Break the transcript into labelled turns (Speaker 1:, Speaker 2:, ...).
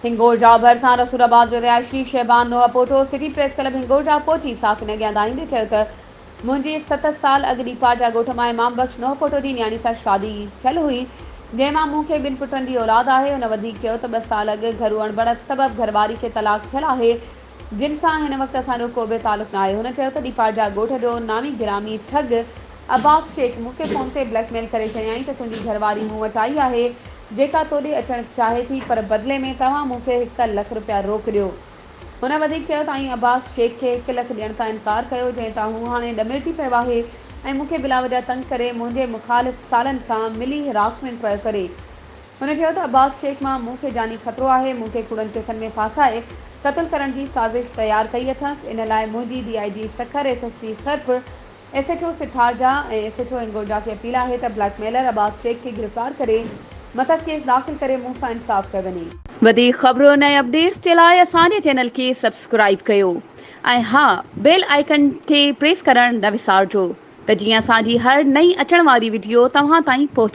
Speaker 1: हिंगोल जा भरिसां रसूलाबाद जो रिहायशी शहबान नोहपोटो सिटी प्रेस क्लब हिंगोल जा पहुची साखिन अॻियां दाहींदे चयो त मुंहिंजी 7 साल अॻु ॾीपार जा ॻोठ मां इमाम बख़्श नोहपोटो जी न्याणी सां शादी थियल हुई, जंहिंमां मूंखे 2 पुटनि जी औलाद आहे। हुन वधीक चयो त 2 साल अॻु घरू अणबड़त सबबि घरवारी खे तलाक थियल आहे, जिन सां हिन वक़्तु असांजो को बि तालुक़ न आहे। हुन चयो त ॾीपार जा ॻोठ जो नामी गिरामी ठग अब्बास शेख मूंखे फ़ोन ते ब्लैकमेल करे चयाईं त तुंहिंजी घरवारी मूं वटि आई आहे, जेका तोॾे अचणु चाहे थी, पर बदिले में तव्हां मूंखे 1 लख रुपया रोक ॾियो। हुन वधीक चयो त अब्बास शेख खे 1 लख ॾियण तां इनकार कयो, जंहिं तां हू हाणे ॾमेरटी पियो आहे ऐं मूंखे बिला वजह तंग करे मुंहिंजे मुखालिफ़ सालनि खां मिली हिरासमेंट पियो करे। हुन चयो त अब्बास शेख मां मूंखे जानी ख़तरो आहे, मूंखे कूड़नि केसनि में फासाए क़त्ल करण जी साज़िश तयारु कई अथसि। इन लाइ मुंहिंजी DIG Sukkur, SSP Kharpur, SHO सिठारजा ऐं SHO हिंगोलजा खे अपील आहे त ब्लैकमेलर अब्बास शेख खे गिरफ़्तार करे मथत केस दाख़िल करे मूं सां इंसाफ़ कयो वञे। वधीक ख़बरूं ऐं अपडेट्स जे लाइ असांजे चैनल खे सब्सक्राइब कयो ऐं हा, बेल आइकन खे प्रेस करणु न विसारिजो त जीअं असांजी हर नई अचण वारी वीडियो तव्हां ताईं पहुचे।